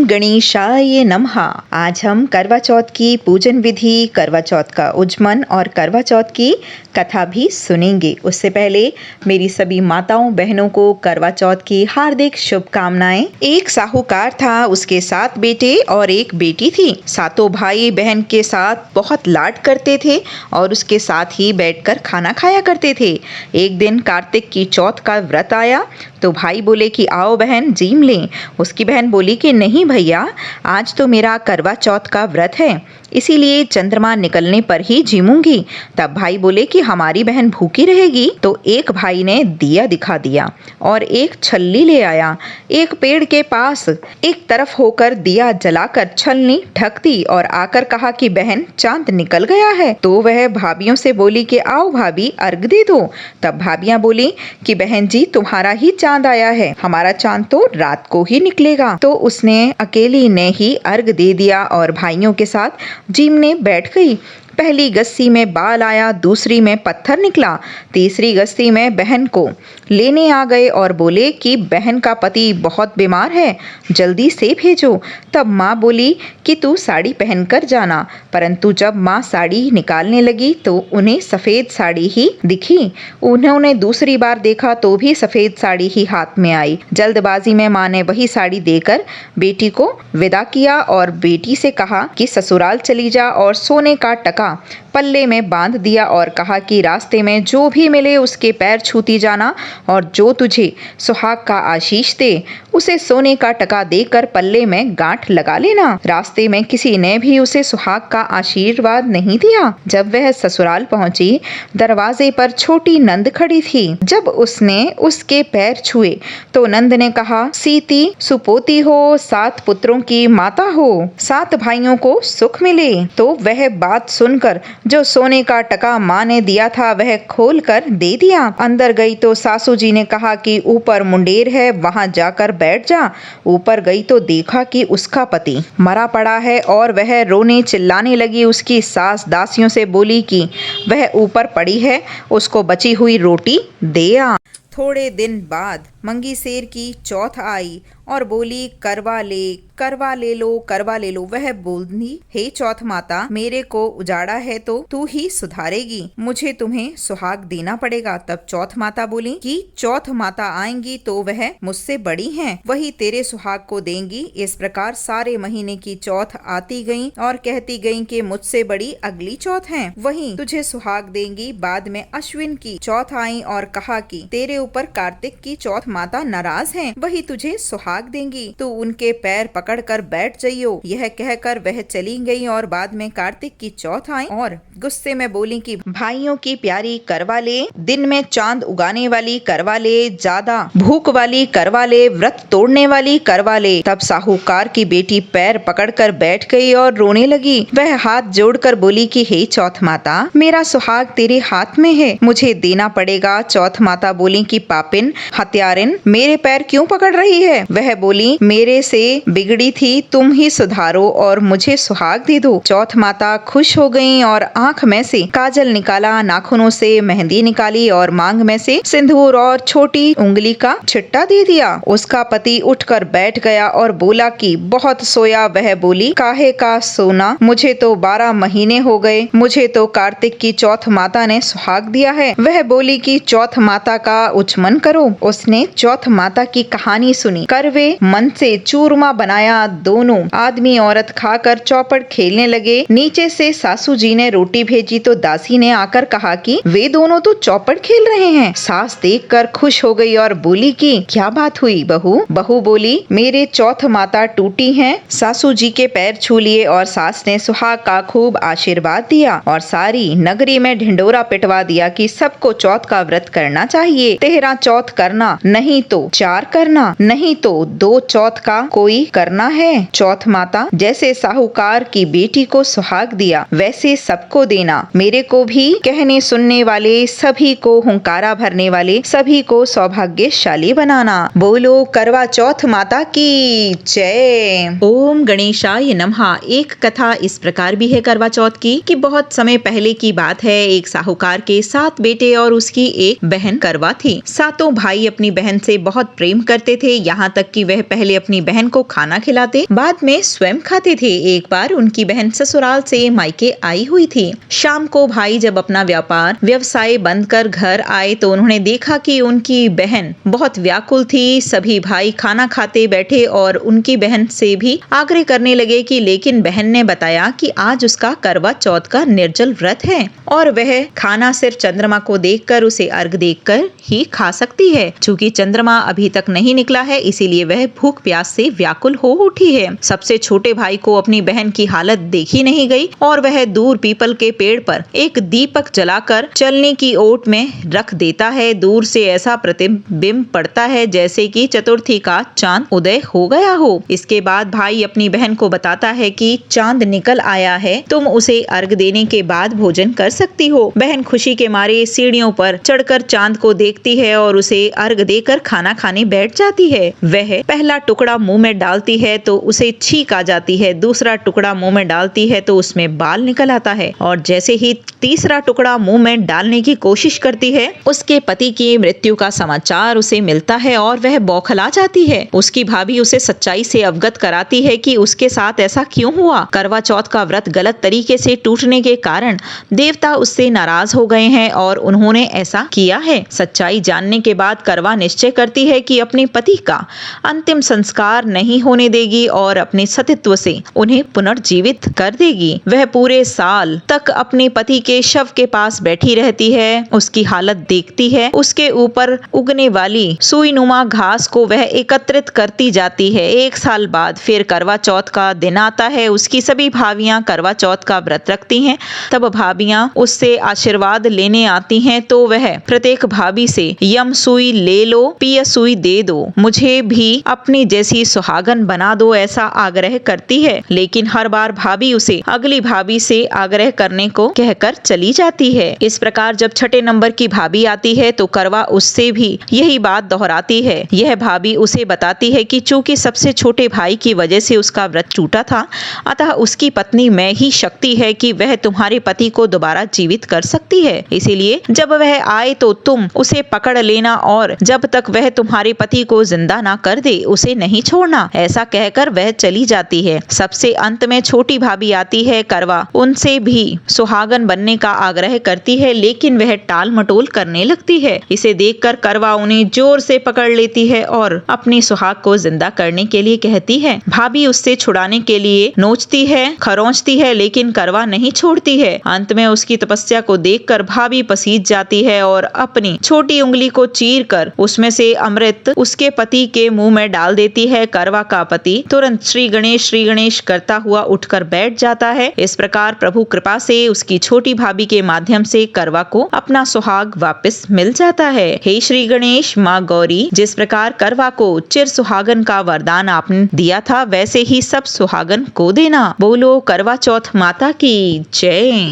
ओम गणेशाय नमः। आज हम करवा चौथ की पूजन विधि, करवा चौथ का उज्जमन और करवा चौथ की कथा भी सुनेंगे। उससे पहले मेरी सभी माताओं बहनों को करवा चौथ की हार्दिक शुभकामनाएं। एक साहूकार था, उसके 7 बेटे और एक बेटी थी। सातों भाई बहन के साथ बहुत लाड करते थे और उसके साथ ही बैठकर खाना खाया करते थे। एक दिन कार्तिक की चौथ का व्रत आया तो भाई बोले कि आओ बहन जीम लें। उसकी बहन बोली कि नहीं भैया, आज तो मेरा करवा चौथ का व्रत है, इसीलिए चंद्रमा निकलने पर ही जीमूंगी। तब भाई बोले कि हमारी बहन भूखी रहेगी। तो एक भाई ने दिया दिखा दिया और एक छल्ली ले आया। एक पेड़ के पास एक तरफ होकर दिया जलाकर छलनी ढक दी और आकर कहा कि बहन चांद निकल गया है। तो वह भाभियों से बोली कि आओ भाभी अर्घ दे दो। तब भाभियां बोली कि बहन जी तुम्हारा ही चांद आया है, हमारा चांद तो रात को ही निकलेगा। तो उसने अकेली ने ही अर्घ दे दिया और भाइयों के साथ जीमने बैठ गई। पहली गस्ती में बाल आया, दूसरी में पत्थर निकला, तीसरी गस्ती में बहन को लेने आ गए और बोले कि बहन का पति बहुत बीमार है, जल्दी से भेजो। तब माँ बोली कि तू साड़ी पहनकर जाना, परंतु जब माँ साड़ी निकालने लगी तो उन्हें सफ़ेद साड़ी ही दिखी। उन्होंने दूसरी बार देखा तो भी सफ़ेद साड़ी ही हाथ में आई। जल्दबाजी में माँ ने वही साड़ी देकर बेटी को विदा किया और बेटी से कहा कि ससुराल चली जा और सोने का टका पल्ले में बांध दिया और कहा कि रास्ते में जो भी मिले उसके पैर छूती जाना और जो तुझे सुहाग का आशीष दे उसे सोने का टका देकर पल्ले में गांठ लगा लेना। रास्ते में किसी ने भी उसे सुहाग का आशीर्वाद नहीं दिया। जब वह ससुराल पहुंची, दरवाजे पर छोटी नंद खड़ी थी। जब उसने उसके पैर छुए तो नंद ने कहा, सीती सुपोती हो, 7 पुत्रों की माता हो, 7 भाइयों को सुख मिले। तो वह बात सुनकर जो सोने का टका माँ ने दिया था वह खोल कर दे दिया। अंदर गई तो सासू जी ने कहा कि ऊपर मुंडेर है, वहां जाकर बैठ जा। ऊपर गई तो देखा कि उसका पति मरा पड़ा है और वह रोने चिल्लाने लगी। उसकी सास दासियों से बोली कि वह ऊपर पड़ी है, उसको बची हुई रोटी दे आ। थोड़े दिन बाद मंगीसेर की चौथ आई और बोली करवा ले लो, करवा ले लो। वह बोली, हे चौथ माता, मेरे को उजाड़ा है तो तू ही सुधारेगी, मुझे तुम्हें सुहाग देना पड़ेगा। तब चौथ माता बोली कि चौथ माता आएंगी तो वह मुझसे बड़ी हैं, वही तेरे सुहाग को देंगी। इस प्रकार सारे महीने की चौथ आती गई और कहती गई कि मुझसे बड़ी अगली चौथ है, वही तुझे सुहाग देंगी। बाद में अश्विन की चौथ आई और कहा कि तेरे ऊपर कार्तिक की चौथ माता नाराज हैं, वही तुझे सुहाग देंगी, तू उनके पैर पकड़कर बैठ जाइयो। यह कहकर वह चली गई और बाद में कार्तिक की चौथ आई और गुस्से में बोली कि भाइयों की प्यारी करवा ले, दिन में चांद उगाने वाली करवा ले, ज्यादा भूख वाली करवा ले, व्रत तोड़ने वाली करवा ले। तब साहूकार की बेटी पैर पकड़कर बैठ गई और रोने लगी। वह हाथ जोड़कर बोली कि हे चौथ माता, मेरा सुहाग तेरे हाथ में है, मुझे देना पड़ेगा। चौथ माता बोली कि पापिन हत्यारिन, मेरे पैर क्यों पकड़ रही है? वह बोली, मेरे से बिगड़ी थी, तुम ही सुधारो और मुझे सुहाग दे दो। चौथ माता खुश हो गईं और आंख में से काजल निकाला, नाखूनों से मेहंदी निकाली और मांग में से सिंदूर और छोटी उंगली का छिट्टा दे दिया। उसका पति उठकर बैठ गया और बोला कि बहुत सोया। वह बोली, काहे का सोना, मुझे तो 12 महीने हो गए, मुझे तो कार्तिक की चौथ माता ने सुहाग दिया है। वह बोली कि चौथ माता का उच्चमन करो। उसने चौथ माता की कहानी सुनी। करवे मन से चूरमा बनाया, दोनों आदमी औरत खाकर चौपड़ खेलने लगे। नीचे से सासू जी ने रोटी भेजी तो दासी ने आकर कहा कि वे दोनों तो चौपड़ खेल रहे हैं। सास देखकर खुश हो गई और बोली कि क्या बात हुई बहू? बहू बोली, मेरे चौथ माता टूटी हैं। सासू जी के पैर छू लिए और सास ने सुहाग का खूब आशीर्वाद दिया और सारी नगरी में ढिंडोरा पिटवा दिया कि सबको चौथ का व्रत करना चाहिए। 13 चौथ करना, नहीं तो 4 करना, नहीं तो 2 चौथ का कोई करना है। चौथ माता जैसे साहूकार की बेटी को सुहाग दिया वैसे सबको देना। मेरे को भी कहने सुनने वाले सभी को, हुंकारा भरने वाले सभी को सौभाग्यशाली बनाना। बोलो करवा चौथ माता की जय। ओम गणेशाय नमः। एक कथा इस प्रकार भी है करवा चौथ की कि बहुत समय पहले की बात है। एक साहूकार के 7 बेटे और उसकी एक बहन करवा थी। सातों भाई अपनी बहन से बहुत प्रेम करते थे, यहाँ तक कि वह पहले अपनी बहन को खाना खिलाते, बाद में स्वयं खाते थे। एक बार उनकी बहन ससुराल से मायके आई हुई थी। शाम को भाई जब अपना व्यवसाय बंद कर घर आए तो उन्होंने देखा कि उनकी बहन बहुत व्याकुल थी। सभी भाई खाना खाते बैठे और उनकी बहन से भी आग्रह करने लगे कि लेकिन बहन ने बताया कि आज उसका करवा चौथ का निर्जल व्रत है और वह खाना सिर्फ चंद्रमा को देखकर, उसे अर्घ देकर ही खा सकती है। चूंकि चंद्रमा अभी तक नहीं निकला है, इसीलिए वह भूख प्यास से व्याकुल हो उठी है। सबसे छोटे भाई को अपनी बहन की हालत देखी नहीं गई और वह दूर पीपल के पेड़ पर एक दीपक जलाकर चलने की ओट में रख देता है। दूर से ऐसा प्रतिबिंब पड़ता है जैसे कि चतुर्थी का चांद उदय हो गया हो। इसके बाद भाई अपनी बहन को बताता है कि चांद निकल आया है, तुम उसे अर्घ देने के बाद भोजन कर सकती हो। बहन खुशी के मारे सीढ़ियों पर चढ़कर चांद को देखती है और उसे अर्घ देकर खाना खाने बैठ जाती है। वह पहला टुकड़ा मुंह में डालती है तो उसे छींक आ जाती है, दूसरा टुकड़ा मुंह में डालती है तो उसमें बाल निकल आता है और जैसे ही तीसरा टुकड़ा मुंह में डालने की कोशिश करती है, उसके पति की मृत्यु का समाचार उसे मिलता है और वह बौखला जाती है। उसकी भाभी उसे सच्चाई से अवगत कराती है कि उसके साथ ऐसा क्यों हुआ। करवा चौथ का व्रत गलत तरीके से टूटने के कारण देवता उससे नाराज हो गए हैं और उन्होंने ऐसा किया है। सच्चाई जानने के बाद करवा निश्चय करती है कि अपने पति का अंतिम संस्कार नहीं होने देगी और अपने सतीत्व से उन्हें पुनर्जीवित कर देगी। वह पूरे साल तक अपने पति के शव के पास बैठी रहती है, उसकी हालत देखती है। उसके ऊपर उगने वाली सुईनुमा घास को वह एकत्रित करती जाती है। एक साल बाद फिर करवा चौथ का दिन आता है। उसकी सभी भाभियां करवा चौथ का व्रत रखती हैं। तब भाभियां उससे आशीर्वाद लेने आती हैं तो वह प्रत्येक भाभी से यम सुई ले लो, पिय सुई दे दो, मुझे भी अपनी जैसी सुहागन बना दो, ऐसा आग्रह करती है। लेकिन हर बार भाभी उसे अगली भाभी से आग्रह करने को कहकर चली जाती है। इस प्रकार जब छठे नंबर की भाभी आती है तो करवा उससे भी यही बात दोहराती है। यह भाभी उसे बताती है कि चूंकि सबसे छोटे भाई की वजह से उसका व्रत टूटा था, अतः उसकी पत्नी में ही शक्ति है कि वह तुम्हारे पति को दोबारा जीवित कर सकती है। इसीलिए जब वह आए तो तुम उसे पकड़ लेना और जब तक वह तुम्हारे पति को जिंदा ना कर दे उसे नहीं छोड़ना। ऐसा कहकर वह चली जाती है। सबसे अंत में छोटी भाभी आती है। करवा उनसे भी सुहागन बनने का आग्रह करती है, लेकिन वह टाल मटोल करने लगती है। इसे देखकर करवा उन्हें जोर से पकड़ लेती है और अपनी सुहाग को जिंदा करने के लिए कहती है। भाभी उससे छुड़ाने के लिए नोचती है, खरोंचती है, लेकिन करवा नहीं छोड़ती है। अंत में उसकी तपस्या को देखकर भाभी पसीज जाती है और अपनी छोटी उंगली को चीरकर उसमें से अमृत उसके पति के मुंह में डाल देती है। करवा का पति तुरंत श्री गणेश करता हुआ उठकर बैठ जाता है। इस प्रकार प्रभु कृपा से उसकी छोटी भाभी के माध्यम से करवा को अपना सुहाग वापस मिल जाता है। हे श्री गणेश, माँ गौरी, जिस प्रकार करवा को चिर सुहागन का वरदान आपने दिया था, वैसे ही सब सुहागन को देना। बोलो करवा चौथ माता की जय।